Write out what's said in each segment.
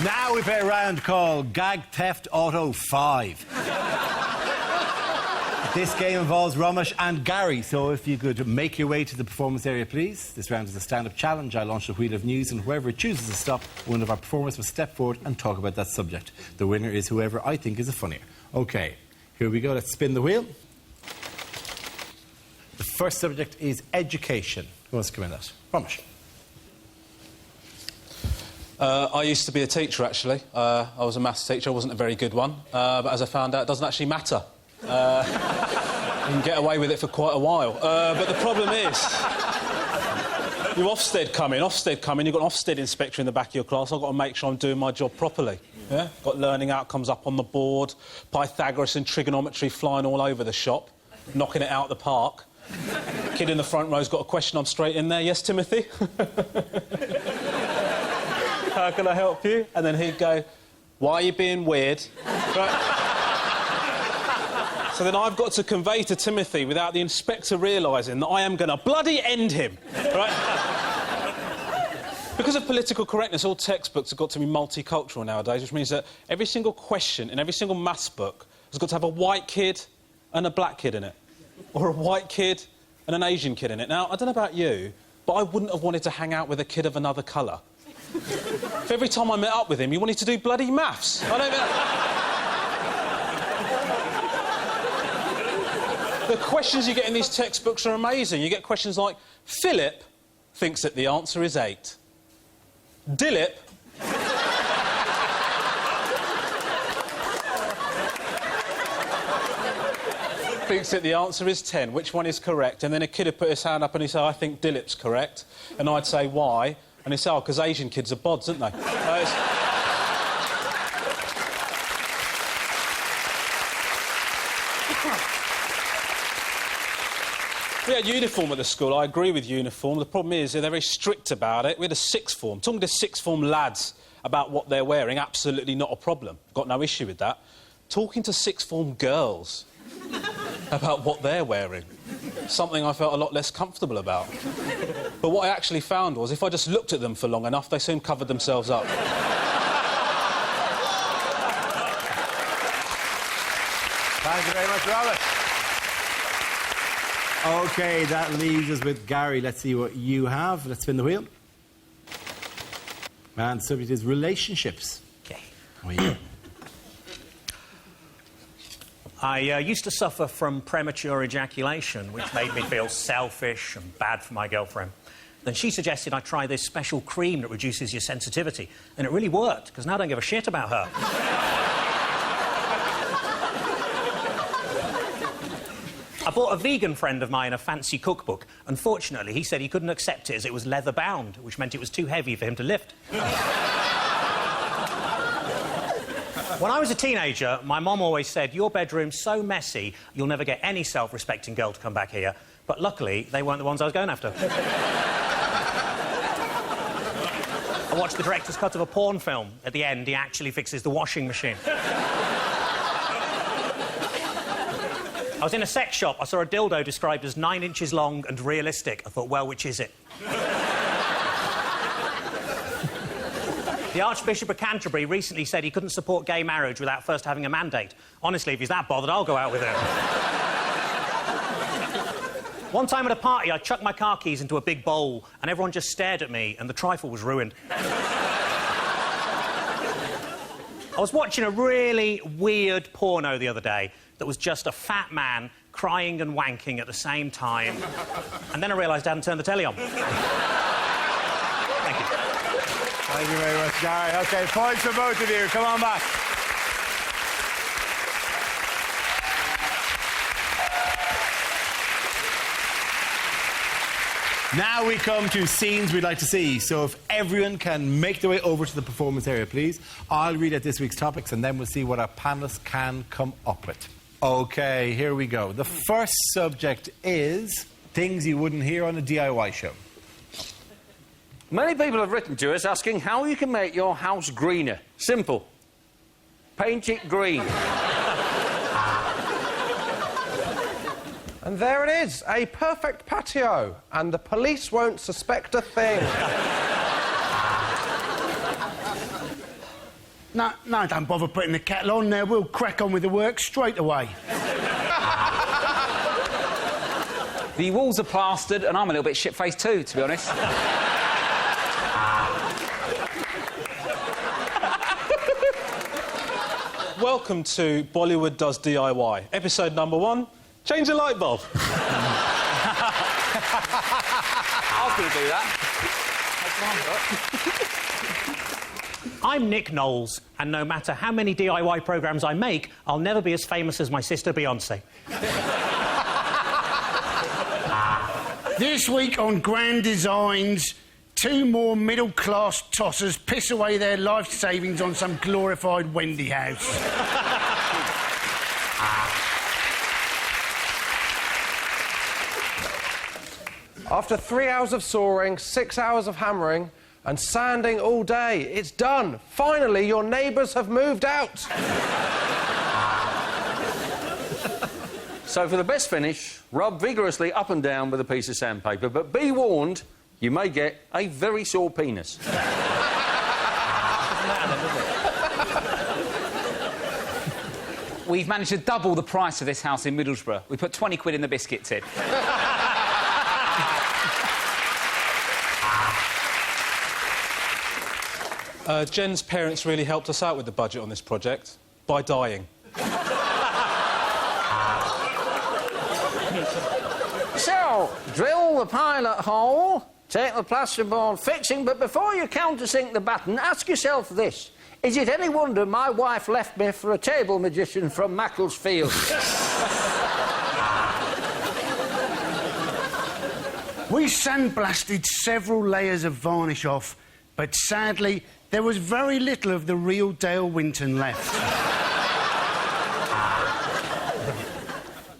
Now we play a round called Gag Theft Auto 5. This game involves Romesh and Gary, so if you could make your way to the performance area, please. This round is a stand-up challenge. I launch a wheel of news, and whoever chooses to stop, one of our performers will step forward and talk about that subject. The winner is whoever I think is the funnier. OK, here we go. Let's spin the wheel. The first subject is education. Who wants to come in that? Romesh. I used to be a teacher, actually. I was a maths teacher. I wasn't a very good one. But as I found out, it doesn't actually matter. You can get away with it for quite a while. But the problem is, you Ofsted come in, you've got an Ofsted inspector in the back of your class. I've got to make sure I'm doing my job properly. Yeah? Got learning outcomes up on the board, Pythagoras and trigonometry flying all over the shop, knocking it out of the park. Kid in the front row's got a question, I'm straight in there. Yes, Timothy? How can I help you? And then he'd go, why are you being weird? Right. So then I've got to convey to Timothy, without the inspector realising, that I am going to bloody end him, right? Because of political correctness, all textbooks have got to be multicultural nowadays, which means that every single question in every single maths book has got to have a white kid and a black kid in it. Or a white kid and an Asian kid in it. Now, I don't know about you, but I wouldn't have wanted to hang out with a kid of another colour. If every time I met up with him, he wanted to do bloody maths. I don't... The questions you get in these textbooks are amazing. You get questions like, Philip thinks that the answer is 8. Dilip thinks that the answer is 10. Which one is correct? And then a kid would put his hand up and he'd say, I think Dilip's correct. And I'd say, why? And he'd say, oh, because Asian kids are bods, aren't they? We had uniform at the school. I agree with uniform. The problem is they're very strict about it. We had a sixth form. Talking to sixth form lads about what they're wearing, absolutely not a problem. Got no issue with that. Talking to sixth form girls about what they're wearing, something I felt a lot less comfortable about. But what I actually found was if I just looked at them for long enough, they soon covered themselves up. Thank you very much, Robert. OK, that leaves us with Gary. Let's see what you have. Let's spin the wheel. And the subject is relationships. OK. How are you? I used to suffer from premature ejaculation, which made me feel selfish and bad for my girlfriend. Then she suggested I try this special cream that reduces your sensitivity. And it really worked, because now I don't give a shit about her. I bought a vegan friend of mine a fancy cookbook. Unfortunately, he said he couldn't accept it as it was leather-bound, which meant it was too heavy for him to lift. When I was a teenager, my mum always said, your bedroom's so messy, you'll never get any self-respecting girl to come back here. But luckily, they weren't the ones I was going after. I watched the director's cut of a porn film. At the end, he actually fixes the washing machine. I was in a sex shop. I saw a dildo described as 9 inches long and realistic. I thought, well, which is it? The Archbishop of Canterbury recently said he couldn't support gay marriage without first having a mandate. Honestly, if he's that bothered, I'll go out with him. One time at a party, I chucked my car keys into a big bowl and everyone just stared at me and the trifle was ruined. I was watching a really weird porno the other day that was just a fat man crying and wanking at the same time. And then I realised I hadn't turned the telly on. Thank you. Thank you very much, Gary. OK, points for both of you. Come on back. Now we come to scenes we'd like to see. So if everyone can make their way over to the performance area, please. I'll read out this week's topics and then we'll see what our panellists can come up with. OK, here we go. The first subject is things you wouldn't hear on a DIY show. Many people have written to us asking how you can make your house greener. Simple. Paint it green. And there it is, a perfect patio, and the police won't suspect a thing. No, don't bother putting the kettle on there. We'll crack on with the work straight away. The walls are plastered, and I'm a little bit shit-faced too, to be honest. Welcome to Bollywood Does DIY, episode number 1, change a light bulb. I was going to do that. I'm Nick Knowles, and no matter how many DIY programmes I make, I'll never be as famous as my sister Beyoncé. This week on Grand Designs, 2 more middle-class tossers piss away their life savings on some glorified Wendy house. After 3 hours of sawing, 6 hours of hammering and sanding all day, it's done. Finally, your neighbours have moved out. So for the best finish, rub vigorously up and down with a piece of sandpaper, but be warned, you may get a very sore penis. We've managed to double the price of this house in Middlesbrough. We put 20 quid in the biscuit tin. Jen's parents really helped us out with the budget on this project by dying. So, drill the pilot hole, take the plasterboard fixing, but before you countersink the batten, ask yourself this. Is it any wonder my wife left me for a table magician from Macclesfield? We sandblasted several layers of varnish off, but sadly, there was very little of the real Dale Winton left.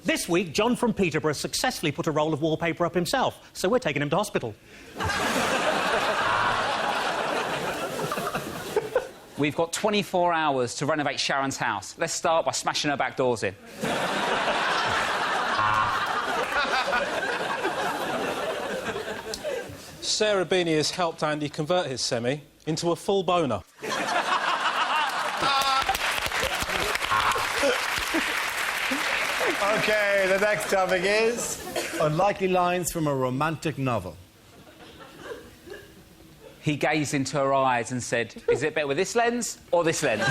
This week, John from Peterborough successfully put a roll of wallpaper up himself, so we're taking him to hospital. We've got 24 hours to renovate Sharon's house. Let's start by smashing her back doors in. Sarah Beanie has helped Andy convert his semi into a full boner. OK, the next topic is unlikely lines from a romantic novel. He gazed into her eyes and said, is it better with this lens or this lens?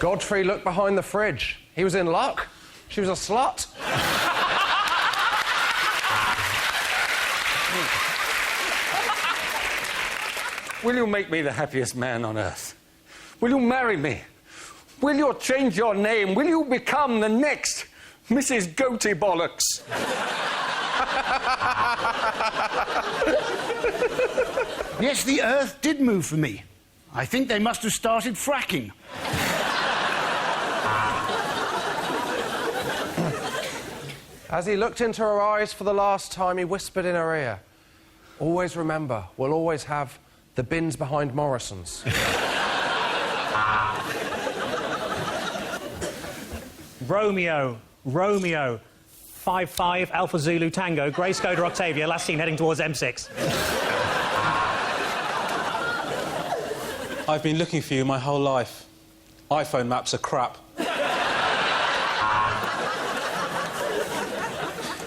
Godfrey looked behind the fridge. He was in luck. She was a slut. Will you make me the happiest man on earth? Will you marry me? Will you change your name? Will you become the next Mrs. Goatee Bollocks? Yes, the Earth did move for me. I think they must have started fracking. As he looked into her eyes for the last time, he whispered in her ear, always remember, we'll always have the bins behind Morrison's. Romeo, 5-5, Alpha Zulu Tango, Grey Skoda Octavia, last seen heading towards M6. I've been looking for you my whole life. iPhone maps are crap.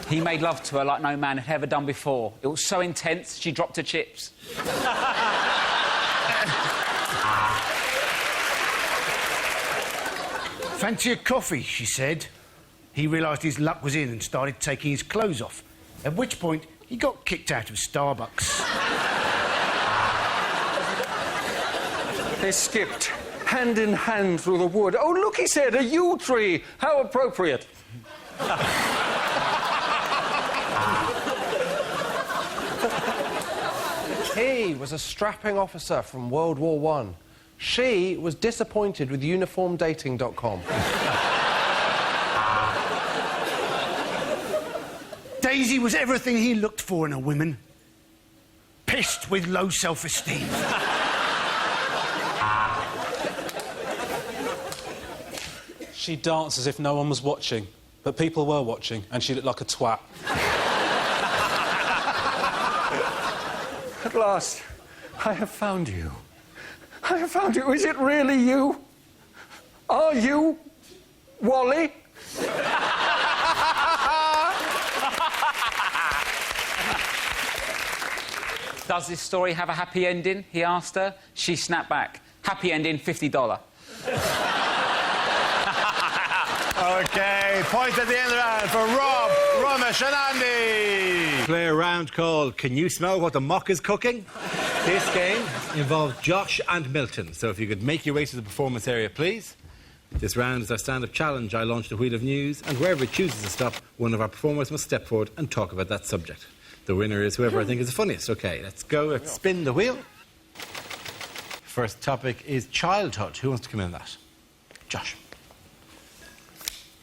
He made love to her like no man had ever done before. It was so intense, she dropped her chips. Fancy a coffee, she said. He realised his luck was in and started taking his clothes off, at which point he got kicked out of Starbucks. They skipped hand in hand through the wood. Oh, look, he said, a yew tree. How appropriate. He was a strapping officer from World War I. She was disappointed with uniformdating.com. Daisy was everything he looked for in a woman. Pissed with low self-esteem. She danced as if no one was watching, but people were watching, and she looked like a twat. At last, I have found you. I have found you. Is it really you? Are you Wally? Does this story have a happy ending? He asked her. She snapped back. Happy ending, $50. OK, points at the end of the round for Rob, Ramesh and Andy. Play a round called Can You Smell What the Mock is Cooking? This game involves Josh and Milton, so if you could make your way to the performance area, please. This round is our stand-up challenge. I launch the wheel of news, and wherever it chooses to stop, one of our performers must step forward and talk about that subject. The winner is whoever I think is the funniest. OK, let's go. Let's spin the wheel. First topic is childhood. Who wants to come in on that? Josh.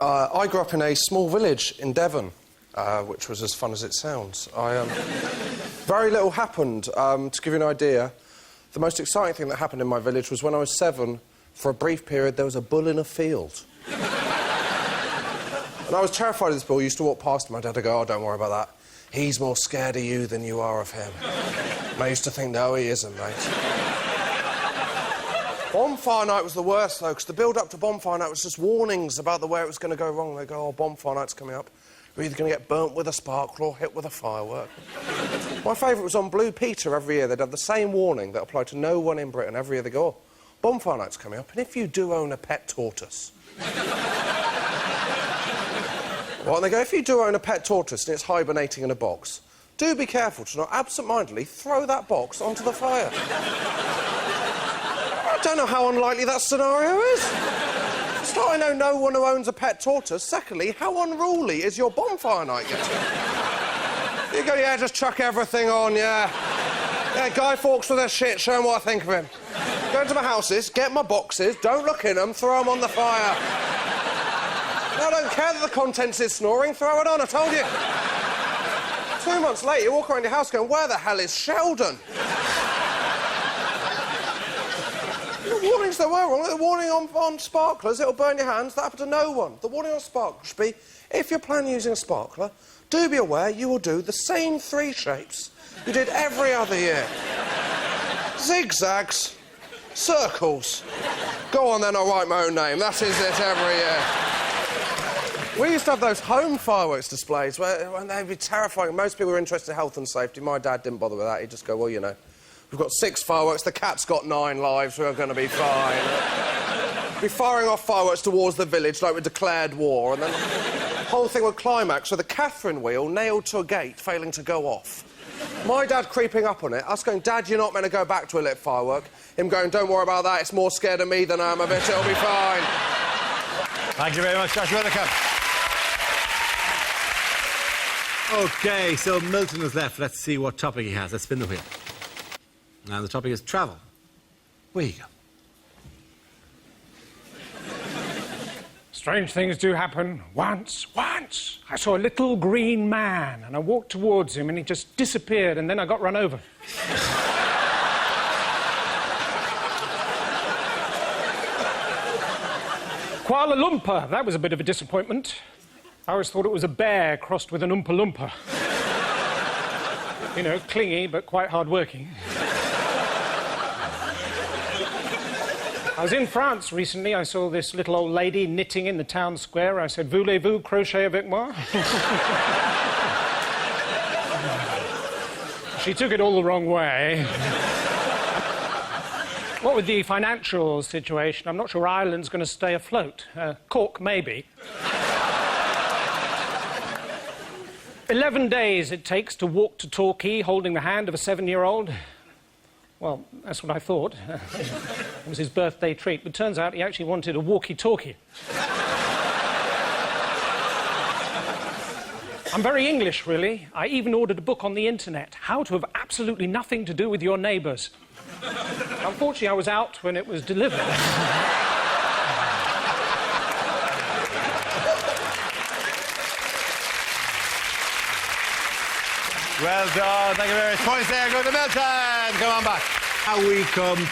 I grew up in a small village in Devon, which was as fun as it sounds. Very little happened. To give you an idea, the most exciting thing that happened in my village was when I was 7, for a brief period, there was a bull in a field. And I was terrified of this bull. I used to walk past my dad and go, oh, don't worry about that. He's more scared of you than you are of him. And I used to think, no, he isn't, mate. Bonfire night was the worst, though, because the build-up to bonfire night was just warnings about the way it was going to go wrong. They go, oh, bonfire night's coming up. You're either going to get burnt with a sparkler or hit with a firework. My favourite was on Blue Peter every year. They'd have the same warning that applied to no one in Britain. Every year they go, oh, bonfire night's coming up, and if you do own a pet tortoise... Well, and they go, if you do own a pet tortoise and it's hibernating in a box, do be careful to not absent-mindedly throw that box onto the fire. I don't know how unlikely that scenario is. First, I know no one who owns a pet tortoise. Secondly, how unruly is your bonfire night getting? You go, yeah, just chuck everything on, yeah. Yeah, Guy Fawkes with their shit, show him what I think of him. Go into my houses, get my boxes, don't look in them, throw them on the fire. No, I don't care that the contents is snoring, throw it on, I told you. 2 months later, you walk around your house going, where the hell is Sheldon? The warnings that were wrong, the warning on sparklers, it'll burn your hands, that happened to no one. The warning on sparklers should be, if you're planning using a sparkler, do be aware you will do the same 3 shapes you did every other year. Zigzags, circles. Go on then, I'll write my own name, that is it every year. We used to have those home fireworks displays where they'd be terrifying. Most people were interested in health and safety. My dad didn't bother with that. He'd just go, well, you know, we've got 6 fireworks, the cat's got 9 lives, we're going to be fine. Be firing off fireworks towards the village like we declared war, and then the whole thing would climax with a Catherine wheel nailed to a gate failing to go off. My dad creeping up on it, us going, Dad, you're not meant to go back to a lit firework. Him going, don't worry about that, it's more scared of me than I am of it, it'll be fine. Thank you very much, Josh Whittaker. OK, so Milton is left. Let's see what topic he has. Let's spin the wheel. And the topic is travel. Where you go? Strange things do happen. Once, I saw a little green man, and I walked towards him, and he just disappeared, and then I got run over. Kuala Lumpur, that was a bit of a disappointment. I always thought it was a bear crossed with an Oompa Loompa. You know, clingy, but quite hard-working. I was in France recently. I saw this little old lady knitting in the town square. I said, voulez-vous crochet avec moi? She took it all the wrong way. What with the financial situation, I'm not sure Ireland's going to stay afloat. Cork, maybe. 11 days it takes to walk to Torquay holding the hand of a 7-year-old. Well, that's what I thought. It was his birthday treat, but turns out he actually wanted a walkie-talkie. I'm very English, really. I even ordered a book on the internet, How to Have Absolutely Nothing to Do with Your Neighbours. Unfortunately, I was out when it was delivered. Well done. Thank you very much. Points there. Go to Milton. Come on back. How we come